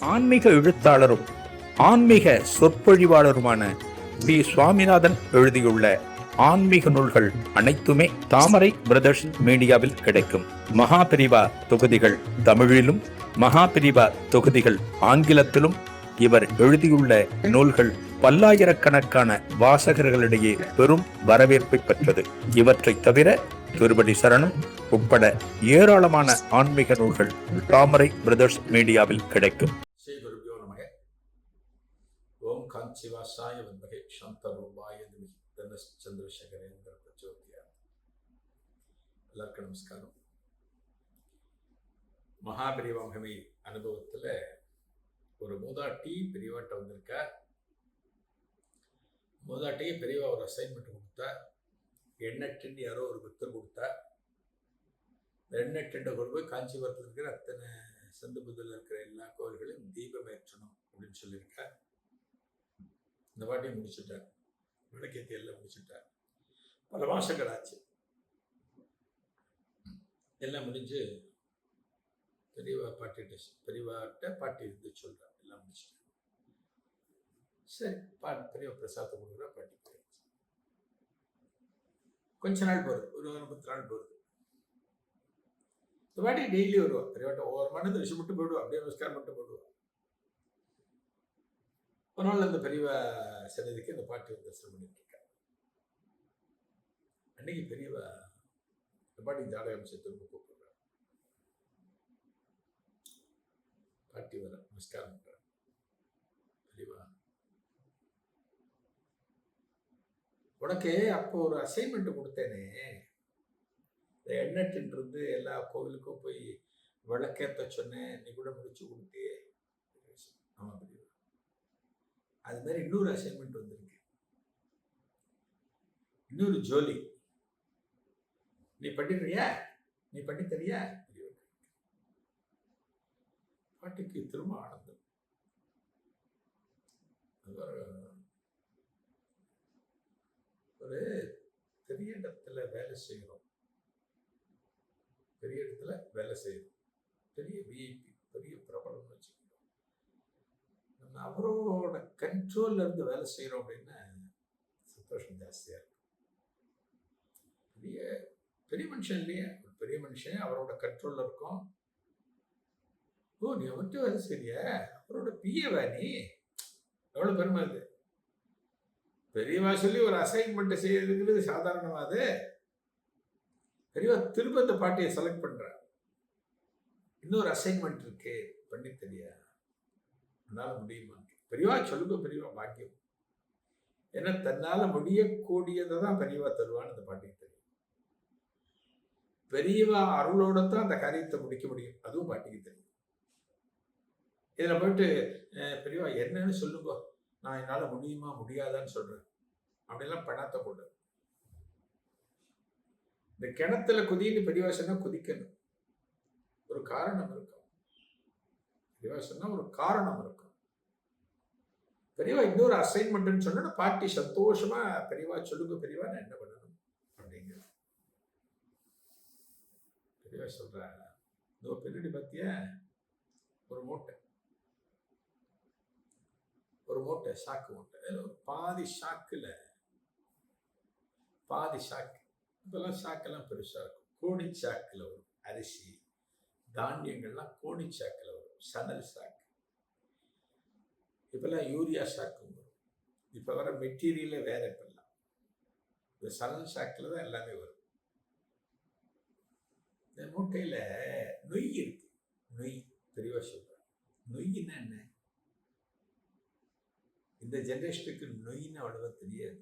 ஆன்மீக எழுத்தாளரும் ஆன்மீக சொற்பொழிவாளருமான பி. சுவாமிநாதன் எழுதியுள்ள ஆன்மீக நூல்கள் அனைத்துமே தாமரை பிரதர்ஸ் மீடியாவில் கிடைக்கும். மகாபிரிவா தொகுதிகள் தமிழிலும், மகாபிரிவா தொகுதிகள் ஆங்கிலத்திலும் இவர் எழுதியுள்ள நூல்கள் பல்லாயிரக்கணக்கான வாசகர்களிடையே பெரும் வரவேற்பை பெற்றது. இவற்றை தவிர திருப்பதி சரணம் உட்பட ஏராளமான ஆன்மீக நூல்கள் தாமரை பிரதர்ஸ் மீடியாவில் கிடைக்கும். ஸ்ரீ குருபியோ நமக. ஓம் காஞ்சிவாசாய வன்மகே சாந்தரூபாய திமஹி தன்னஸ் சந்திரசேகரேந்திர பிரச்சோதயாத். எல்லாருக்கும் நமஸ்காரம். மகாபிரிவா மகிமை அனுபவத்தில் ஒரு மூதாட்டி பெரியவாட்ட வந்திருக்கா. மூதாட்டிக்கு பெரியவா ஒரு அசைன்மெண்ட் கொடுத்தா. எண்ணெய் யாரோ ஒரு புத்தர் கொடுத்தா. எண்ணெய் கொண்டு போய் காஞ்சிபுரத்தில் இருக்கிற அத்தனை சந்து புதில் இருக்கிற எல்லா கோவில்களையும் தீபம் ஏற்றணும் அப்படின்னு சொல்லியிருக்கார். இந்த வாட்டியை முடிச்சுட்டார். விளக்கேற்றி எல்லாம் முடிச்சுட்டார். பல மாசங்கள் ஆச்சு. எல்லாம் முடிஞ்சு பெரியவாட்ட பாட்டி இருந்து சொல்றார். எல்லாம் முடிச்சுட்டார். சரி, பெரியவா பிரசாதத்தை கொடுக்குறா. பாட்டி கொஞ்ச நாள் போகுது, ஒரு 10 நாள் போகுது. இந்த வாட்டி டெய்லி வருவா. பெரியவாட்ட ஒவ்வொரு மணி விஷயம் மட்டும் போயிடுவா. அப்படியே நமஸ்காரம் மட்டும் போயிடுவா. ஒரு நாள் அந்த பெரியவா சன்னதிக்கு அந்த பாட்டி வந்து தரிசனம் பண்ணிட்டு இருக்கா. அன்னைக்கு பெரியவா இந்த பாட்டி ஜாதகம் சேர்த்து கூப்பிடுறா. பாட்டி வர நமஸ்காரம் பண்ற. பெரியவா, உனக்கு அப்போ ஒரு அசைன்மெண்ட் கொடுத்தேனே, எண்ணெட்டின் இருந்து எல்லா கோவிலுக்கும் போய் விளக்கேற்ற சொன்னேன், நீ கூட முடிச்சு கொடுத்தியே. ஆமா பெரியவா, அது மாதிரி இன்னொரு அசைன்மெண்ட் வந்திருக்கு. இன்னொரு ஜோலி. நீ பண்ணிடுறியா? நீ பண்ணி தரியா? பாட்டிக்கு திரும்ப ஆனந்தம். ஒரு பெரிய இடத்துல வேலை செய்கிறோம். பெரிய இடத்துல வேலை செய்யணும். பெரிய விஐபி, பெரிய பிரபலம் வச்சுக்கணும். நம்ம அவரோட கண்ட்ரோல்ல இருந்து வேலை செய்யறோம் அப்படின்னா சந்தோஷம் ஜாஸ்தியா இருக்கும். பெரிய பெரிய மனுஷன் இல்லையா? ஒரு பெரிய மனுஷன் அவரோட கண்ட்ரோல்ல இருக்கும். ஓ, நீ அவர்கிட்ட வேலை செய்ய, அவரோட பிஏவா நீ? எவ்வளவு பெருமை அது. பெரியவா சொல்லி ஒரு அசைன்மெண்ட் செய்யறதுங்கிறது சாதாரணமா? அது பெரியவா திரும்ப அந்த பாட்டியை செலக்ட் பண்ற. இன்னொரு அசைன்மெண்ட் இருக்கு, பண்ணி தெரியா? என்னால முடியுமா? பெரியவா சொல்லுங்க. பெரியவா பாக்கியம். ஏன்னா தன்னால முடியக்கூடியதை தான் பெரியவா தருவான்னு அந்த பாட்டிக்கு தெரியும். பெரியவா அருளோட தான் அந்த காரியத்தை முடிக்க முடியும், அதுவும் பாட்டிக்கு தெரியும். இதுல போயிட்டு பெரியவா என்னன்னு சொல்லுங்க, நான் என்னால முடியுமா முடியாதான்னு சொல்றேன் அப்படிலாம் பணத்தை போடு. இந்த கிணத்துல குதின்னு பெரியவா சொன்னா குதிக்கணும். ஒரு காரணம் இருக்கும். பெரியவா சொன்னா ஒரு காரணம் இருக்கும். பெரியவா இன்னொரு அசைன்மெண்ட்னு சொன்னா பாட்டி சந்தோஷமா பெரியவா சொல்லுங்க பெரியவா நான் என்ன பண்ணணும் அப்படிங்கிற. பெரியவா சொல்ற, இதோ பின்னாடி பார்த்தியா ஒரு மூட்டை, சாக்கு மூட்டை. ஒரு பாதி சாக்கு. இப்பெல்லாம் சாக்கெல்லாம் பெருசா இருக்கும். கோணி சாக்குல வரும் அரிசி தானியங்கள்லாம். கோணி சாக்குல வரும். சணல் சாக்கு. இப்பெல்லாம் யூரியா சாக்கு வரும். இப்ப வர மெட்டீரியலே வேற. இப்பெல்லாம் இந்த சணல் சாக்குல தான் எல்லாமே வரும். இந்த மூட்டையில நொய் இருக்கு. நொய் பெரியவா சொல்ற. நொய்னா என்ன? இந்த ஜெனரேஷனுக்கு நொய்ன்னு அவ்வளவா தெரியாது.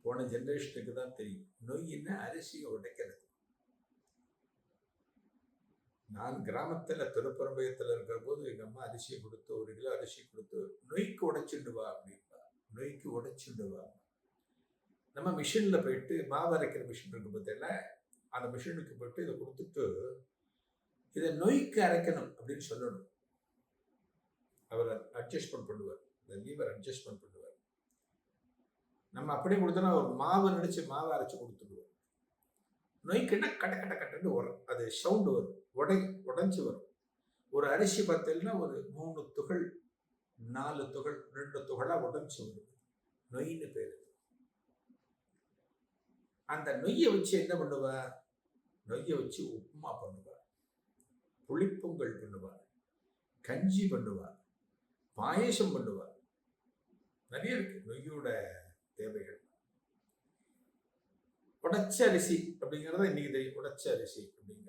போன ஜெனரேஷனுக்கு தான் தெரியும். நொய்ன்னா அரிசியை உடைக்கிறது. நான் கிராமத்துல திருப்பரம்பயத்துல இருக்கிற போது எங்க அம்மா அரிசியை கொடுத்து, 1 கிலோ அரிசி கொடுத்து, நொய்க்கு உடைச்சுடுவா அப்படின்பா. நொய்க்கு உடைச்சுடுவா. நம்ம மிஷின்ல போயிட்டு மாவு அரைக்கிற மிஷின் இருக்கு பார்த்தீங்களா, அந்த மிஷினுக்கு போயிட்டு இதை கொடுத்துட்டு இதை நொய்க்கு அரைக்கணும் அப்படின்னு சொல்லணும். அவர் அட்ஜஸ்ட்மெண்ட் பண்ணுவார். இந்த லீவர் அட்ஜஸ்ட்மெண்ட் பண்ணுவார். நம்ம அப்படியே கொடுத்தோன்னா ஒரு மாவு நினைச்சு மாவை அரைச்சு கொடுத்துடுவோம். நொய்க்குன்னா கட்ட கட்ட கட்டன்னு வரும். அது சவுண்டு வரும். உடைஞ்சு வரும். ஒரு அரிசி பார்த்தீங்கன்னா ஒரு 3 துகள் 4 துகள் 2 துகளா உடஞ்சு விடுது. நொய்ன்னு பேரு. அந்த நொய்யை வச்சு என்ன பண்ணுவா? நொய்யை வச்சு உப்புமா பண்ணுவா, புளிப்பொங்கல் பண்ணுவா, கஞ்சி பண்ணுவா, பாயசம் பண்ணுவா. நிறைய இருக்கு நொய்யோட தேவைகள். உடைச்ச அரிசி அப்படிங்கிறத இன்னைக்கு தெரியும். உடைச்ச அரிசி அப்படிங்கிறது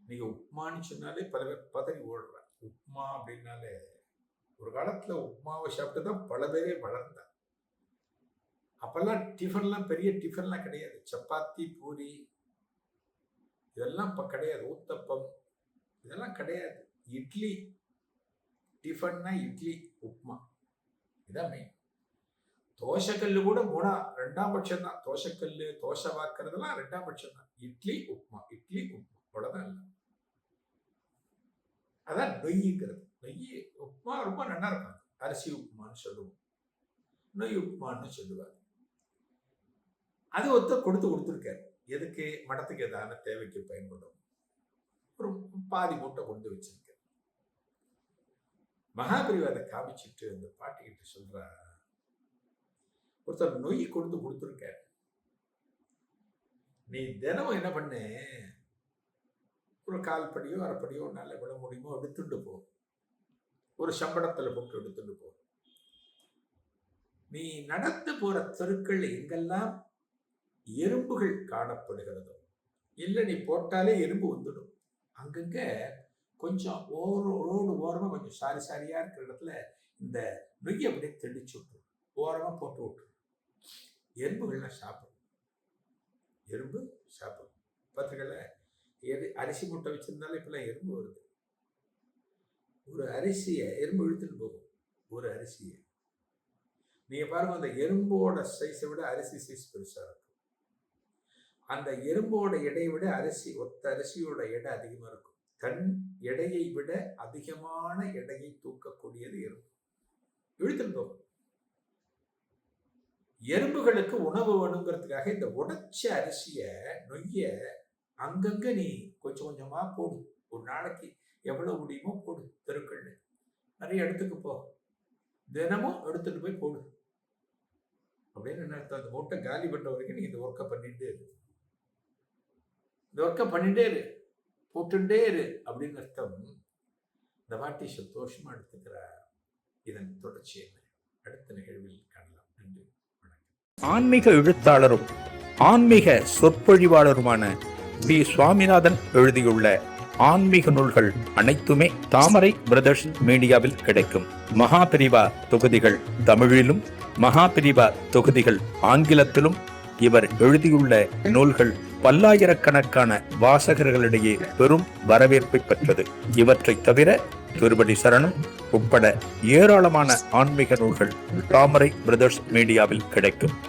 நீங்க உப்புமான்னு சொன்னாலே பல பேர் பதறி ஓடுறாங்க. உப்புமா அப்படின்னாலே ஒரு காலத்துல உப்புமாவை சாப்பிட்டு தான் பல பேரே வளர்ந்தாங்க. அப்பெல்லாம் டிஃபன்லாம் பெரிய டிஃபன்லாம் கிடையாது. சப்பாத்தி, பூரி இதெல்லாம் இப்ப கிடையாது. ஊத்தப்பம் இதெல்லாம் கிடையாது. இட்லி, டிஃபன்னா இட்லி, உப்புமா இதான் மெயின். தோசைக்கல்லு கூட ரெண்டாம் பட்சம் தான். தோசைக்கல்லு, தோசை வாக்குறதெல்லாம் ரெண்டாம் பட்சம் தான். இட்லி உப்புமா, இட்லி உப்புமா, அவ்வளவுதான். இல்லை, அதான் நொய்ங்கிறது. நொய் உப்புமா ரொம்ப நல்லா இருக்கும். அரிசி உப்புமான்னு சொல்லுவோம், நொய் உப்புமான்னு சொல்லுவாங்க. அது ஒருத்தர் கொடுத்துருக்காரு. எதுக்கு? மடத்துக்கு ஏதான தேவைக்கு பயன்படும். ஒரு பாதி மூட்டை கொண்டு வச்சிருக்க. மகாபிரிவு அதை காமிச்சிட்டு அந்த பாட்டிக்கிட்ட சொல்றா, ஒருத்தர் நொய் கொடுத்துருக்க, நீ தினமும் என்ன பண்ணு, ஒரு 1/4 படியோ 1/2 படியோ நல்ல விட முடியுமோ எடுத்துட்டு போ. ஒரு சம்பளத்துல போட்டு எடுத்துட்டு போ. நீ நடந்து போற தெருக்கள் எங்கெல்லாம் எறும்புகள் காணப்படுகிறதோ, இல்லை நீ போட்டாலே எறும்பு வந்துடும், அங்கங்க கொஞ்சம் ரோடு ஓரமா கொஞ்சம் சாரியா இருக்கிற இடத்துல இந்த நொய்யை அப்படியே தெளிச்சு விட்டுரும். ஓரமா போட்டு விட்டுரும். எறும்புகள்லாம் சாப்பிடும். எறும்பு சாப்பிடும். பார்த்துக்கல, அரிசி மூட்டை வச்சிருந்தாலும் இப்பெல்லாம் எறும்பு வருது. ஒரு அரிசியை எறும்பு இழுத்துட்டு போகும். ஒரு அரிசியை நீங்க பாருங்க, அந்த எறும்போட சைஸை விட அரிசி சைஸ் பெருசா இருக்கும். அந்த எறும்போட எடையை விட ஒத்த அரிசியோட எடை அதிகமா இருக்கும். தன் எடையை விட அதிகமான எடையை தூக்கக்கூடியது எறும்பு. இழுத்துட்டு போகும். எறும்புகளுக்கு உணவு வேணுங்கிறதுக்காக இந்த உடைச்ச அரிசிய, நொய்ய அங்கங்க நீ கொஞ்சம் கொஞ்சமா போடு. ஒரு நாளைக்கு எவ்வளவு முடியுமோ போடு. தெருக்கள் நிறைய இடத்துக்கு போ, தினமும் எடுத்துட்டு போய் போடு அப்படின்னு என்ன அர்த்தம்? அந்த மூட்டை காலி பண்ற வரைக்கும் நீ இந்த ஒர்க்கை பண்ணிட்டே இரு, இந்த ஒர்க்கை பண்ணிட்டே இரு, போட்டுட்டே இரு அப்படின்னு அர்த்தம். இந்த வாட்டி சந்தோஷமா எடுத்துக்கிறார். இதன் தொடர்ச்சி என்ன அடுத்த நிகழ்வில் காணலாம். நன்றி, வணக்கம். ஆன்மீக எழுத்தாளரும் ஆன்மீக சொற்பொழிவாளருமான பி. சுவாமிநாதன் எழுதியுள்ள ஆன்மீக நூல்கள் அனைத்துமே தாமரை பிரதர்ஸ் மீடியாவில் கிடைக்கும். மகாபிரிவா தொகுதிகள் தமிழிலும், மகாபிரிவா தொகுதிகள் ஆங்கிலத்திலும் இவர் எழுதியுள்ள நூல்கள் பல்லாயிரக்கணக்கான வாசகர்களிடையே பெரும் வரவேற்பை பெற்றது. இவற்றை தவிர திருப்பதி சரணம் உட்பட ஏராளமான ஆன்மீக நூல்கள் தாமரை பிரதர்ஸ் மீடியாவில் கிடைக்கும்.